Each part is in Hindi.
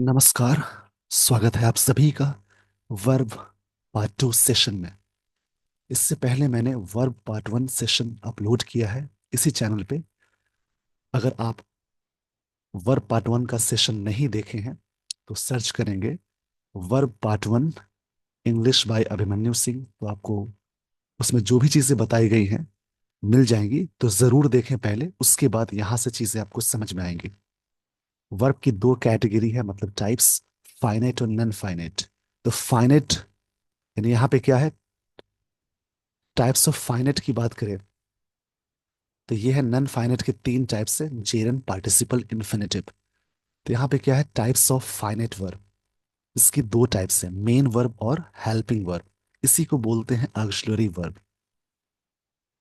नमस्कार। स्वागत है आप सभी का वर्ब पार्ट टू सेशन में। इससे पहले मैंने verb part one session upload किया है इसी चैनल पे। अगर आप वर्ब पार्ट वन का सेशन नहीं देखे हैं तो सर्च करेंगे verb part one English by Abhimanyu Singh, तो आपको उसमें जो भी चीज़ें बताई गई हैं मिल जाएंगी। तो ज़रूर देखें पहले, उसके बाद यहाँ से चीज़ें आपको समझ में आएंगी। वर्ब की दो कैटेगरी है, मतलब टाइप्स, फाइनाइट और नॉन फाइनाइट। तो फाइनाइट यानी यहाँ पे क्या है, टाइप्स ऑफ फाइनाइट की बात करें तो ये है नॉन फाइनाइट के तीन टाइप्स है, जेरन, पार्टिसिपल, इन्फिनेटिव। तो यहाँ पे क्या है, टाइप्स ऑफ फाइनाइट वर्ब। इसकी दो टाइप्स है, मेन वर्ब और हेल्पिंग वर्ब। इसी को बोलते हैं ऑक्सिलरी वर्ब।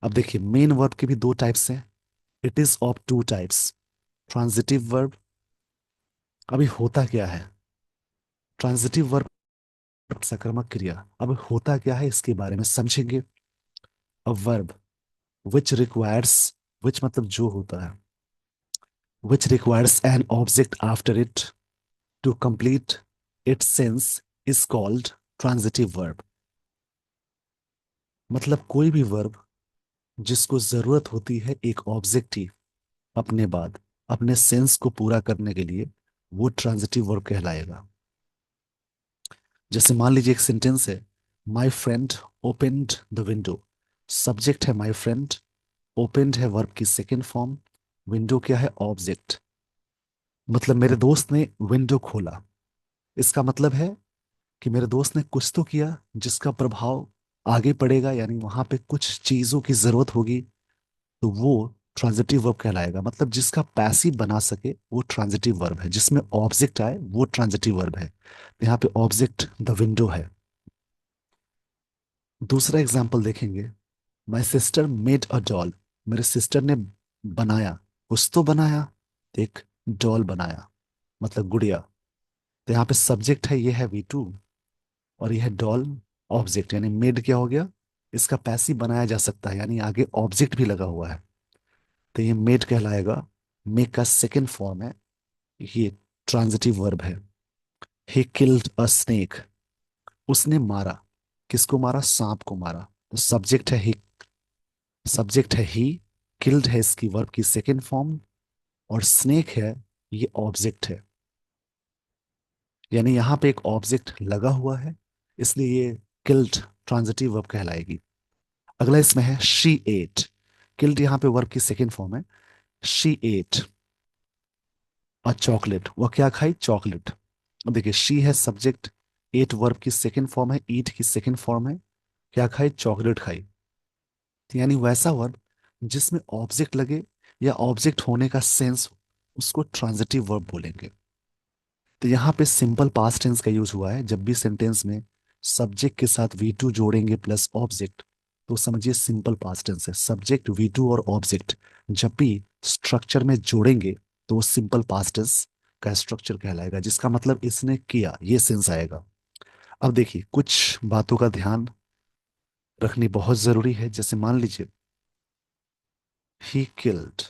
अब देखिए, मेन वर्ब के भी दो टाइप्स हैं। It is of two types, transitive verb. अभी होता क्या है, ट्रांजिटिव वर्ब सकर्मक क्रिया। अब होता क्या है इसके बारे में समझेंगे। अ वर्ब विच रिक्वायर्स, विच मतलब जो होता है, which requires an object after it to complete its sense is called transitive verb। मतलब कोई भी वर्ब जिसको जरूरत होती है एक ऑब्जेक्ट की अपने बाद, अपने सेंस को पूरा करने के लिए, वो ट्रांजिटिव वर्ब कहलाएगा। जैसे मान लीजिए एक सेंटेंस है, my friend opened the window. Subject है माई फ्रेंड, ओपेंड है वर्ब की सेकेंड फॉर्म, विंडो क्या है, ऑब्जेक्ट। मतलब मेरे दोस्त ने विंडो खोला। इसका मतलब है कि मेरे दोस्त ने कुछ तो किया जिसका प्रभाव आगे पड़ेगा, यानी वहां पे कुछ चीजों की जरूरत होगी। तो वो ट्रांजिटिव वर्ब कहलाएगा। मतलब जिसका पैसिव बना सके वो ट्रांजिटिव वर्ब है, जिसमें ऑब्जेक्ट आए वो ट्रांजिटिव वर्ब है। तो यहाँ पे ऑब्जेक्ट द विंडो है। दूसरा एग्जाम्पल देखेंगे, my sister made a doll. मेरे सिस्टर ने बनाया, कुछ तो बनाया, एक डॉल बनाया, मतलब गुड़िया। तो यहाँ पे सब्जेक्ट है, ये है वी टू, और यह डॉल ऑब्जेक्ट। यानी मेड क्या हो गया, इसका पैसिव बनाया जा सकता है, यानी आगे ऑब्जेक्ट भी लगा हुआ है। तो ये मेड कहलाएगा। मेक का सेकेंड फॉर्म है, ये ट्रांजिटिव वर्ब है। He killed a snake. उसने मारा, किसको मारा, सांप को मारा। तो सब्जेक्ट है ही, सब्जेक्ट है ही, किल्ड है इसकी वर्ब की सेकेंड फॉर्म, और स्नेक है, ये ऑब्जेक्ट है। यानी यहां पे एक ऑब्जेक्ट लगा हुआ है, इसलिए ये किल्ड ट्रांजिटिव वर्ब कहलाएगी। अगला इसमें है शी एट। किल्ड यहाँ पे वर्ब की सेकेंड फॉर्म है। शी एट अ चॉकलेट, वह क्या खाई, चॉकलेट। अब देखिए, शी है सब्जेक्ट, एट वर्ब की सेकेंड फॉर्म है, ईट की सेकेंड फॉर्म है, क्या खाई, चॉकलेट खाई। तो यानी वैसा वर्ब जिसमें ऑब्जेक्ट लगे या ऑब्जेक्ट होने का सेंस हो, उसको ट्रांजिटिव वर्ब बोलेंगे। तो यहाँ पे सिंपल पास्ट टेंस का यूज हुआ है। जब भी सेंटेंस में सब्जेक्ट के साथ वी टू जोड़ेंगे प्लस ऑब्जेक्ट, तो समझिए सिंपल पास्ट टेंस है। सब्जेक्ट, वी टू और ऑब्जेक्ट जब भी स्ट्रक्चर में जोड़ेंगे तो वो सिंपल पास्ट टेंस का स्ट्रक्चर कहलाएगा, जिसका मतलब इसने किया, ये सेंस आएगा। अब देखिए, कुछ बातों का ध्यान रखनी बहुत जरूरी है। जैसे मान लीजिए, ही किल्ड,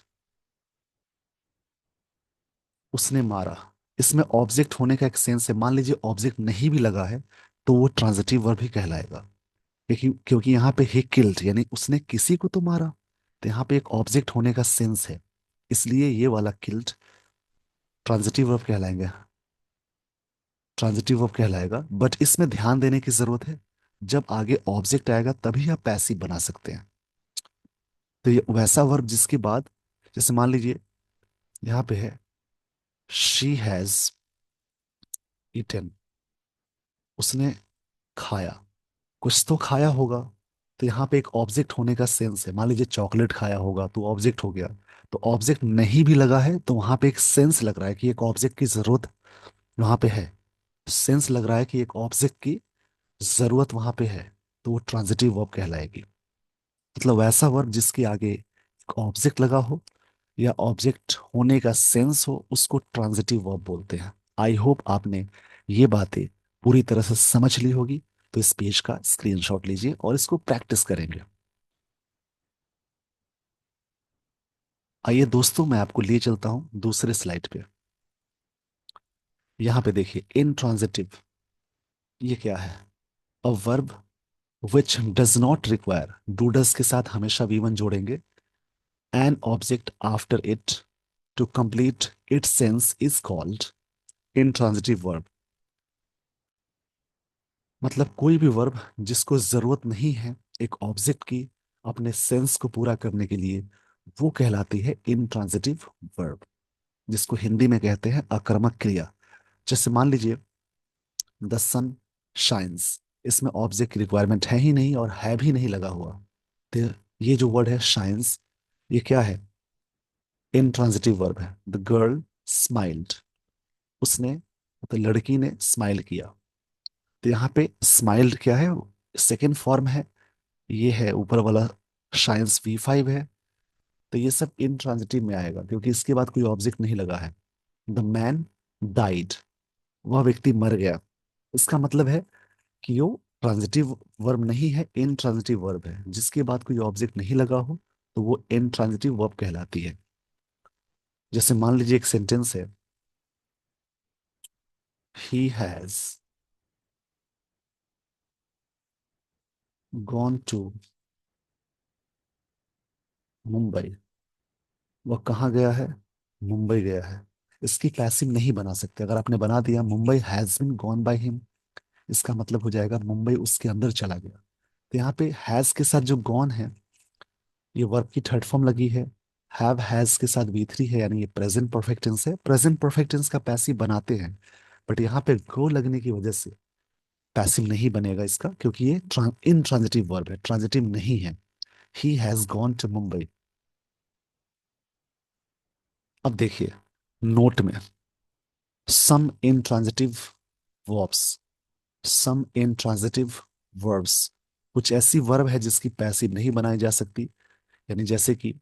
उसने मारा। इसमें ऑब्जेक्ट होने का एक सेंस है। मान लीजिए ऑब्जेक्ट नहीं भी लगा है तो वो ट्रांजिटिव वर्ब ही कहलाएगा, क्योंकि यहाँ पे ही किल्ड यानी उसने किसी को तो मारा। तो यहाँ पे एक ऑब्जेक्ट होने का सेंस है, इसलिए ये वाला किल्ड ट्रांजिटिव वर्ब कहलाएंगे, ट्रांजिटिव वर्ब कहलाएगा। बट इसमें ध्यान देने की जरूरत है, जब आगे ऑब्जेक्ट आएगा तभी आप पैसिव बना सकते हैं। तो ये वैसा वर्ब जिसके बाद, जैसे मान लीजिए यहाँ पे है शी हैज ईटन, उसने खाया, कुछ तो खाया होगा। तो यहाँ पे एक ऑब्जेक्ट होने का सेंस है। मान लीजिए चॉकलेट खाया होगा तो ऑब्जेक्ट हो गया। तो ऑब्जेक्ट नहीं भी लगा है तो वहां पे एक सेंस लग रहा है कि एक ऑब्जेक्ट की जरूरत वहां पे है। सेंस लग रहा है कि एक ऑब्जेक्ट की जरूरत वहां पे है, तो वो ट्रांजिटिव वर्ब कहलाएगी। मतलब वैसा वर्ब जिसके आगे एक ऑब्जेक्ट लगा हो या ऑब्जेक्ट होने का सेंस हो, उसको ट्रांजिटिव वर्ब बोलते हैं। आई होप आपने ये बातें पूरी तरह से समझ ली होगी। तो इस पेज का स्क्रीनशॉट लीजिए और इसको प्रैक्टिस करेंगे। आइए दोस्तों, मैं आपको ले चलता हूं दूसरे स्लाइड पे। यहाँ पे देखिए इंट्रांजिटिव, ये क्या है? A verb which does not require, do does के साथ हमेशा वी वन जोड़ेंगे, an object after it to complete its sense is called intransitive verb. मतलब कोई भी वर्ब जिसको जरूरत नहीं है एक ऑब्जेक्ट की अपने सेंस को पूरा करने के लिए, वो कहलाती है इंट्रांजिटिव वर्ब, जिसको हिंदी में कहते हैं आक्रामक क्रिया। जैसे मान लीजिए द सन शाइन्स, इसमें ऑब्जेक्ट की रिक्वायरमेंट है ही नहीं और है भी नहीं लगा हुआ। तो ये जो वर्ड है शाइन्स, ये क्या है? इंट्रांजिटिव वर्ब है। द गर्ल स्माइल्ड, उसने मतलब लड़की ने स्माइल किया। तो यहाँ पे स्माइल्ड क्या है? सेकेंड फॉर्म है, ये है ऊपर वाला शाइन्स V5 है। तो ये सब इंट्रांजिटिव में आएगा क्योंकि इसके बाद कोई ऑब्जेक्ट नहीं लगा है। द मैन डाइड, वह व्यक्ति मर गया। इसका मतलब है कि वो ट्रांजिटिव वर्ब नहीं है, इनट्रांजिटिव वर्ब है। जिसके बाद कोई ऑब्जेक्ट नहीं लगा हो तो वो इनट्रांजिटिव वर्ब कहलाती है। जैसे मान लीजिए एक सेंटेंस है, he has gone to Mumbai, वह कहाँ गया है? मुंबई गया है। इसकी पैसिव नहीं बना सकते। अगर आपने बना दिया Mumbai has been gone by him, इसका मतलब हो जाएगा मुंबई उसके अंदर चला गया। तो यहाँ पे हैज के साथ जो गॉन है, ये वर्ब की थर्ड फॉर्म लगी है। हैव हैज के साथ V3 है, यानी ये प्रेजेंट परफेक्ट टेंस है। प्रेजेंट परफेक्ट टेंस का पैसिव बनाते हैं, बट यहाँ पे गो लगने की वजह से पैसिव नहीं बनेगा इसका, क्योंकि ये इनट्रांजिटिव वर्ब है, ट्रांजिटिव नहीं है। He has gone to Mumbai. अब देखिए नोट में some intransitive verbs, some intransitive verbs, कुछ ऐसी वर्ब है जिसकी पैसिव नहीं बनाई जा सकती, यानी जैसे कि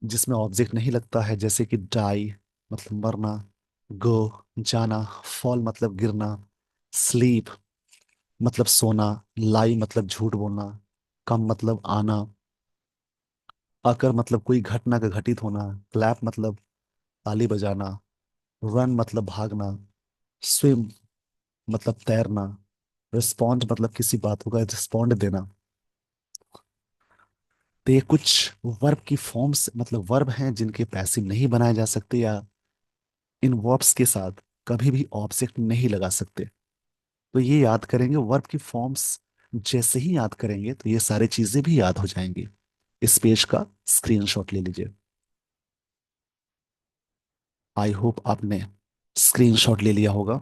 जिसमें ऑब्जेक्ट नहीं लगता है, जैसे कि डाई मतलब मरना, गो जाना, फॉल मतलब गिरना, स्लीप मतलब सोना, लाई मतलब झूठ बोलना, कम मतलब आना, अकर मतलब कोई घटना का घटित होना, क्लैप मतलब ताली बजाना, रन मतलब भागना, स्विम मतलब तैरना, रिस्पॉन्ड मतलब किसी बात का रिस्पॉन्ड देना। तो ये कुछ वर्ब की फॉर्म्स मतलब वर्ब हैं जिनके पैसिव नहीं बनाए जा सकते, या इन वर्ब्स के साथ कभी भी ऑब्जेक्ट नहीं लगा सकते। तो ये याद करेंगे, वर्ब की फॉर्म्स जैसे ही याद करेंगे तो ये सारी चीजें भी याद हो जाएंगी। इस पेज का स्क्रीनशॉट ले लीजिए। आई होप आपने स्क्रीनशॉट ले लिया होगा।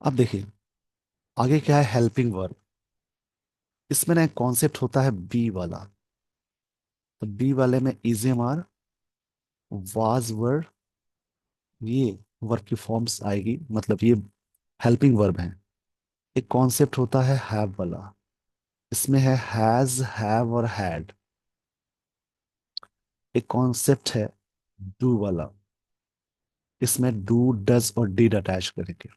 अब देखिए आगे क्या है, हेल्पिंग वर्ब। इसमें ना एक कॉन्सेप्ट होता है बी वाला। तो बी वाले में इजेमार, वाज वर, ये वर्ब की फॉर्म्स आएगी, मतलब ये हेल्पिंग वर्ब है। एक कॉन्सेप्ट होता है हैव वाला, इसमें है हैज हैव और हैड। एक कॉन्सेप्ट है डू वाला, इसमें डू डज और डिड अटैच करेंगे।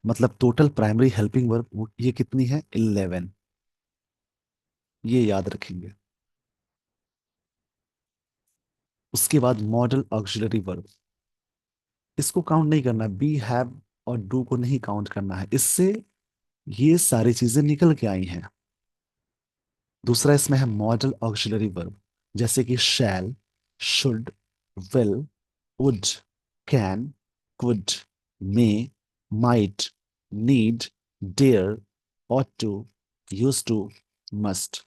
मतलब टोटल प्राइमरी हेल्पिंग वर्ब ये कितनी है? 11। ये याद रखेंगे। उसके बाद मॉडल ऑक्सिलरी वर्ब, इसको काउंट नहीं करना, बी हैव और डू को नहीं काउंट करना है, इससे ये सारी चीजें निकल के आई हैं। दूसरा इसमें है मॉडल ऑक्सिलरी वर्ब, जैसे कि shall, should, will, would, can, could, may, might, need, dare, ought to, used to, must।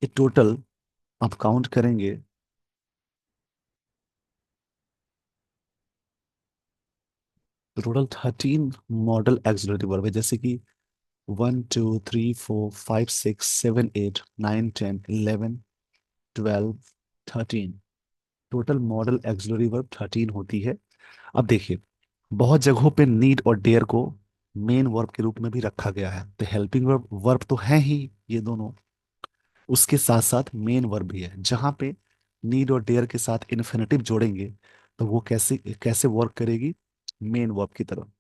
ये टोटल आप काउंट करेंगे तो टोटल 13 मॉडल एक्सिलरी वर्ब है, जैसे कि 1 2 3 4 5 6 7 8 9 10 11 12 13। टोटल मॉडल एक्सिलरी वर्ब 13 होती है। अब देखिए बहुत जगहों पे नीड और डेयर को मेन वर्ब के रूप में भी रखा गया है। तो हेल्पिंग वर्ब वर्ब तो है ही ये दोनों, उसके साथ साथ मेन वर्ब भी है। जहां पे नीड और डेयर के साथ इन्फिनेटिव जोड़ेंगे तो वो कैसे कैसे वर्क करेगी? मेन वर्ब की तरह।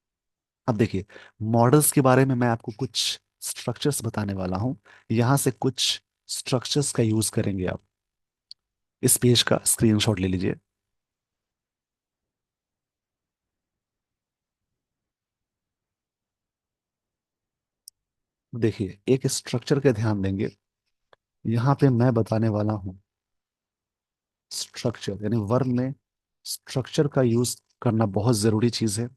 अब देखिए मॉडल्स के बारे में मैं आपको कुछ स्ट्रक्चर्स बताने वाला हूं। यहां से कुछ स्ट्रक्चर्स का यूज करेंगे आप। इस पेज का स्क्रीनशॉट ले लीजिए। देखिए एक स्ट्रक्चर का ध्यान देंगे। यहाँ पे मैं बताने वाला हूँ स्ट्रक्चर, यानी वर्ब में स्ट्रक्चर का यूज करना बहुत जरूरी चीज है।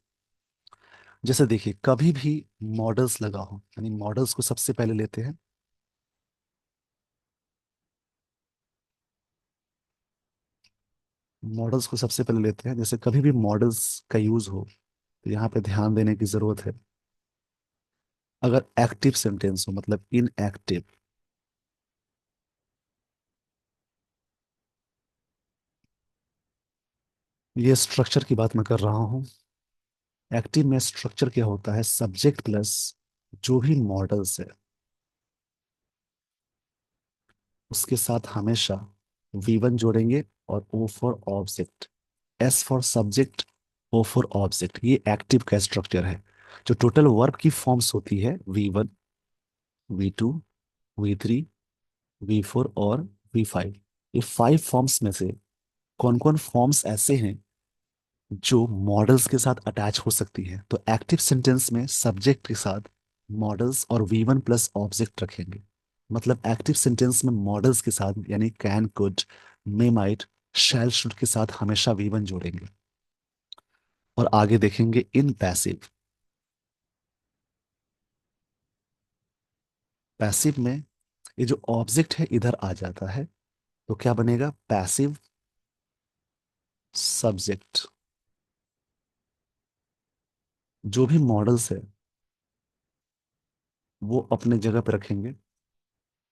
जैसे देखिए कभी भी मॉडल्स लगा हो, यानी मॉडल्स को सबसे पहले लेते हैं। मॉडल्स को सबसे पहले लेते हैं, जैसे कभी भी मॉडल्स का यूज हो तो यहाँ पे ध्यान देने की जरूरत है। अगर एक्टिव सेंटेंस हो, मतलब इन एक्टिव, ये स्ट्रक्चर की बात मैं कर रहा हूँ। एक्टिव में स्ट्रक्चर क्या होता है, सब्जेक्ट प्लस जो भी मॉडल्स है उसके साथ हमेशा V1 जोड़ेंगे, और O for object, S for subject, O for object. ये एक्टिव का स्ट्रक्चर है। जो टोटल वर्ब की फॉर्म्स होती है V1, V2, V3, V4 और V5, ये 5 फॉर्म्स में से कौन कौन फॉर्म्स ऐसे हैं जो मॉडल्स के साथ अटैच हो सकती है? तो एक्टिव सेंटेंस में सब्जेक्ट के साथ मॉडल्स और V1 प्लस ऑब्जेक्ट रखेंगे। मतलब एक्टिव सेंटेंस में मॉडल्स के साथ, यानी can, could, may, might, shall, should के साथ हमेशा V1 जोड़ेंगे। और आगे देखेंगे इन पैसिव। पैसिव में ये जो ऑब्जेक्ट है इधर आ जाता है, तो क्या बनेगा, पैसिव सब्जेक्ट। जो भी मॉडल्स है वो अपने जगह पे रखेंगे,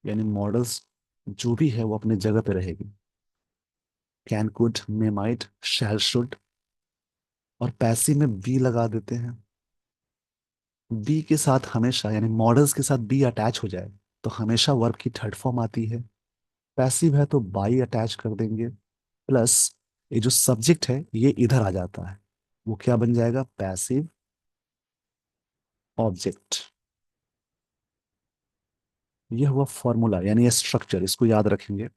यानी मॉडल्स जो भी है वो अपने जगह पे रहेगी। Can, could, may, might, shall, should. और पैसिव में बी लगा देते हैं। बी के साथ हमेशा, यानी मॉडल्स के साथ बी अटैच हो जाए तो हमेशा वर्ब की थर्ड फॉर्म आती है। पैसिव है तो बाई अटैच कर देंगे, प्लस ये जो सब्जेक्ट है ये इधर आ जाता है, वो क्या बन जाएगा, पैसिव ऑब्जेक्ट। ये हुआ फॉर्मूला, यानी ये स्ट्रक्चर, इसको याद रखेंगे।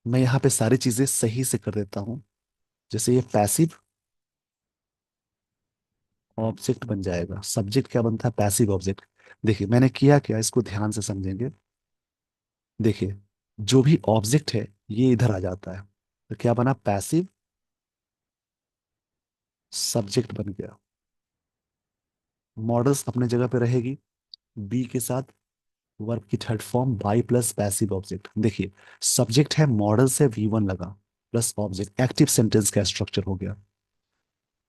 मैं यहाँ पे सारी चीजें सही से कर देता हूँ। जैसे ये पैसिव ऑब्जेक्ट बन जाएगा, सब्जेक्ट क्या बनता है, पैसिव ऑब्जेक्ट। देखिए मैंने किया क्या, इसको ध्यान से समझेंगे। देखिए जो भी ऑब्जेक्ट है ये इधर आ जाता है, तो क्या बना, पैसिव सब्जेक्ट बन गया। मॉडल्स अपने जगह पे रहेगी, बी के साथ वर्ब की third form by plus passive object. देखिए सब्जेक्ट है, मॉडल से V1 लगा, प्लस ऑब्जेक्ट, एक्टिव सेंटेंस का स्ट्रक्चर हो गया।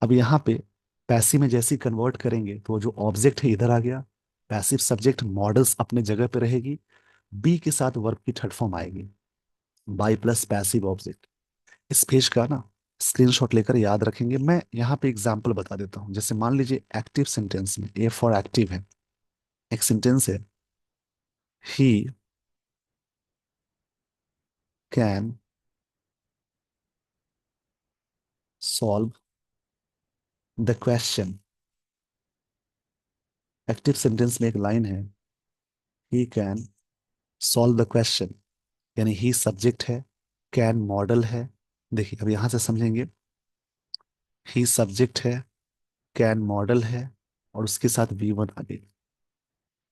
अब यहाँ पे पैसिव में जैसे ही कन्वर्ट करेंगे तो जो ऑब्जेक्ट है इधर आ गया, पैसिव सब्जेक्ट, मॉडल्स अपने जगह पे रहेगी, बी के साथ वर्ब की थर्ड फॉर्म आएगी, बाई प्लस पैसिव ऑब्जेक्ट। इस पेज का ना स्क्रीनशॉट लेकर याद रखेंगे। मैं यहाँ पे एग्जांपल बता देता हूँ। जैसे मान लीजिए एक्टिव सेंटेंस में ए फॉर एक्टिव है, एक सेंटेंस है, he can solve the question. Active sentence में एक लाइन है, he can solve the question, यानी ही सब्जेक्ट है, कैन मॉडल है। देखिए अब यहां से समझेंगे, ही सब्जेक्ट है, कैन मॉडल है, और उसके साथ V1 आगे,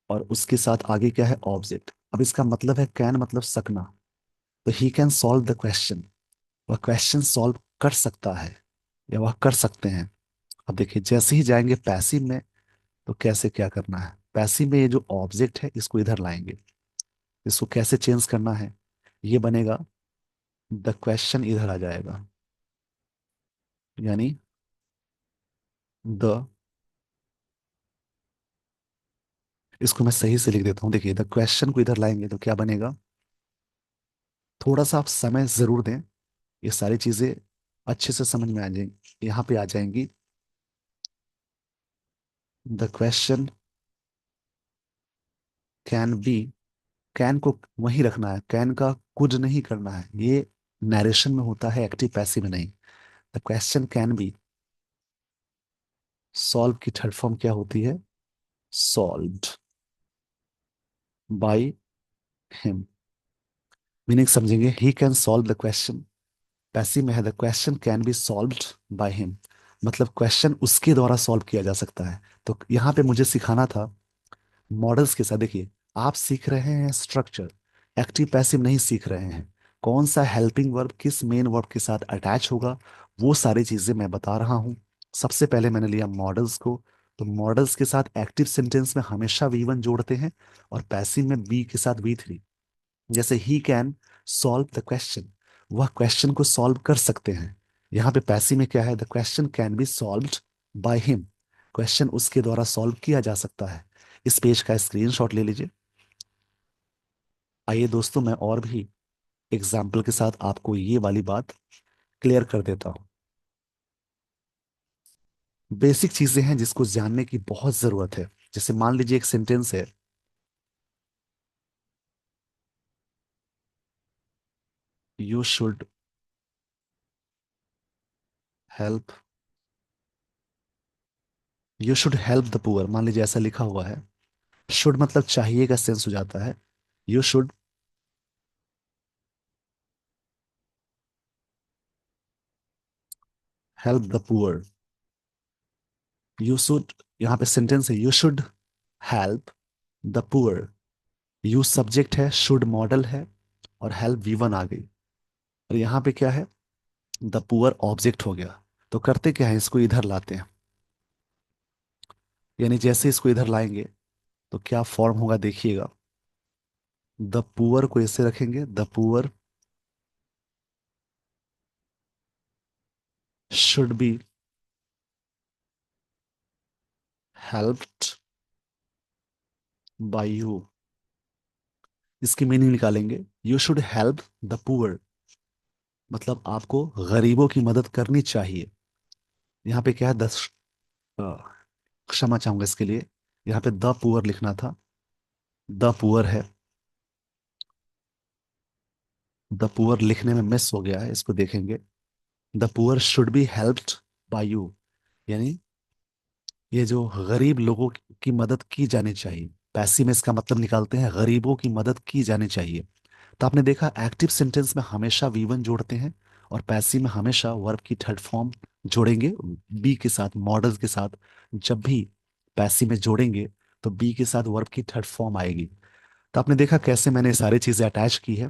और उसके साथ आगे क्या है, ऑब्जेक्ट। अब इसका मतलब है कैन मतलब सकना, तो he can solve the question, वह क्वेश्चन सॉल्व कर सकता है, या वह कर सकते हैं। अब देखिए जैसे ही जाएंगे पैसिव में, तो कैसे क्या करना है, पैसिव में ये जो ऑब्जेक्ट है इसको इधर लाएंगे। इसको कैसे चेंज करना है, ये बनेगा, द क्वेश्चन इधर आ जाएगा, यानी द, इसको मैं सही से लिख देता हूँ। देखिए द क्वेश्चन को इधर लाएंगे तो क्या बनेगा, थोड़ा सा आप समय जरूर दें, ये सारी चीजें अच्छे से समझ में आ जाएंगी, यहाँ पे आ जाएंगी। The question can be, can को वहीं रखना है, कैन का कुड नहीं करना है, ये नरेशन में होता है, एक्टिव पैसिव में नहीं। The question can be solve की थर्ड फॉर्म क्या होती है, सॉल्व्ड बाय हिम। मीनिंग समझेंगे, he can solve the question, passive में है the question can be solved by him, मतलब क्वेश्चन उसके द्वारा सॉल्व किया जा सकता है। तो यहाँ पे मुझे सिखाना था मॉडल्स के साथ देखिए, आप सीख रहे हैं स्ट्रक्चर, एक्टिव पैसिव नहीं सीख रहे हैं। कौन सा हेल्पिंग वर्ब किस मेन वर्ब के साथ अटैच होगा, वो सारी चीजें मैं बता रहा हूँ। सबसे पहले मैंने लिया मॉडल्स को। तो मॉडल्स के साथ एक्टिव सेंटेंस में हमेशा वी1 जोड़ते हैं, और पैसिव में बी के साथ वी3। जैसे he can solve the question, वह क्वेश्चन को सॉल्व कर सकते हैं। यहाँ पे पैसिव में क्या है, the question can be solved by him, question उसके द्वारा सॉल्व किया जा सकता है। इस पेज का स्क्रीनशॉट ले लीजिए। आइए दोस्तों, मैं और भी एग्जाम्पल के साथ आपको ये वाली बात क्लियर कर देता हूँ। बेसिक चीजें हैं जिसको जानने की बहुत जरूरत है। जैसे मान लीजिए एक सेंटेंस है, you should help, you should help the poor, मान लीजिए ऐसा लिखा हुआ है। शुड मतलब चाहिए का सेंस हो जाता है। You should help the poor, you should, यहाँ पे सेंटेंस है you should help the poor. You subject है, शुड मॉडल है, और हेल्प वी1 आ गई। और यहाँ पे क्या है, द पुअर ऑब्जेक्ट हो गया। तो करते क्या है, इसको इधर लाते हैं। यानी जैसे इसको इधर लाएंगे तो क्या फॉर्म होगा देखिएगा। द पुअर को ऐसे रखेंगे, the poor should be helped bye you. इसकी मीनिंग निकालेंगे, you should help the poor, मतलब आपको गरीबों की मदद करनी चाहिए। यहाँ पे क्या है, क्षमा चाहूंगा इसके लिए, यहाँ पे द पुअर लिखना था, द पुअर है। द पुअर लिखने में मिस हो गया है, इसको देखेंगे। The poor should be helped bye you, यानी ये जो गरीब लोगों की मदद की जानी चाहिए। पैसिव में इसका मतलब निकालते हैं, गरीबों की मदद की जानी चाहिए। तो आपने देखा एक्टिव सेंटेंस में हमेशा वी1 जोड़ते हैं, और पैसिव में हमेशा वर्ब की थर्ड फॉर्म जोड़ेंगे बी के साथ, मॉडल के साथ। जब भी पैसिव में जोड़ेंगे तो बी के साथ वर्ब की थर्ड फॉर्म आएगी। तो आपने देखा कैसे मैंने सारी चीजें अटैच की है।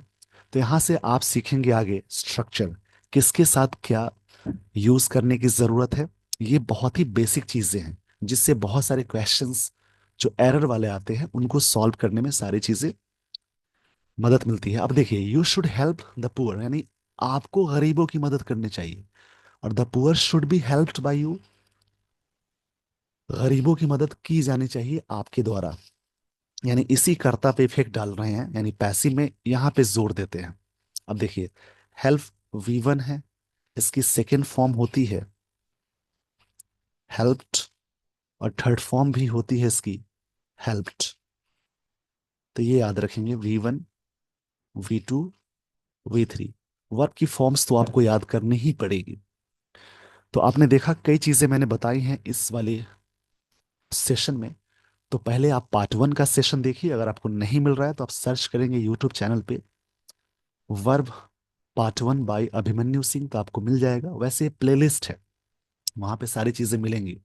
तो यहां से आप सीखेंगे आगे स्ट्रक्चर, किसके साथ क्या यूज करने की जरूरत है। ये बहुत ही बेसिक चीजें हैं, जिससे बहुत सारे क्वेश्चंस जो एरर वाले आते हैं उनको सॉल्व करने में सारी चीजें मदद मिलती है। अब देखिए, you should help the poor, यानी आपको गरीबों की मदद करनी चाहिए, और the poor should be helped bye you, गरीबों की मदद की जानी चाहिए आपके द्वारा। यानी इसी कर्ता पे इफेक्ट डाल रहे हैं, यानी पैसिव में यहाँ पे जोर देते हैं। अब देखिए, हेल्प वी1 है, इसकी सेकेंड फॉर्म होती है हेल्प्ड, और थर्ड फॉर्म भी होती है इसकी हेल्प्ड। तो ये याद रखेंगे, वी1, वी2, वी3। वर्ब की फॉर्म्स तो आपको याद करनी ही पड़ेगी। तो आपने देखा कई चीजें मैंने बताई हैं इस वाले सेशन में। तो पहले आप पार्ट 1 का सेशन देखिए, अगर आपको नहीं मिल रहा है तो आप सर्च करेंगे यूट्यूब चैनल पे verb part 1 by Abhimanyu Singh, तो आपको मिल जाएगा। वैसे प्लेलिस्ट है, वहां पे सारी चीजें मिलेंगी।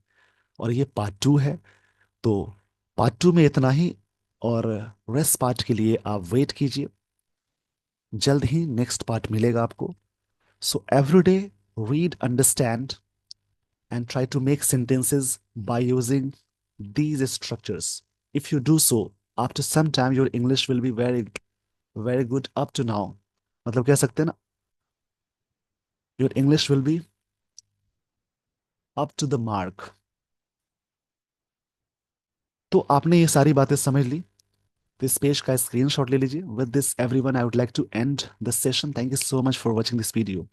और ये पार्ट 2 है। तो पार्ट 2 में इतना ही, और रेस्ट पार्ट के लिए आप वेट कीजिए, जल्द ही नेक्स्ट पार्ट मिलेगा आपको। So every day read, understand and try to make sentences by using these structures. If you do so, after some time your English will be very very good up to now. मतलब कह सकते हैं ना, your English will be up to the mark. तो आपने ये सारी बातें समझ ली, तो इस पेज का स्क्रीनशॉट ले लीजिए। With this everyone, I would like to end the session. Thank you so much for watching this video.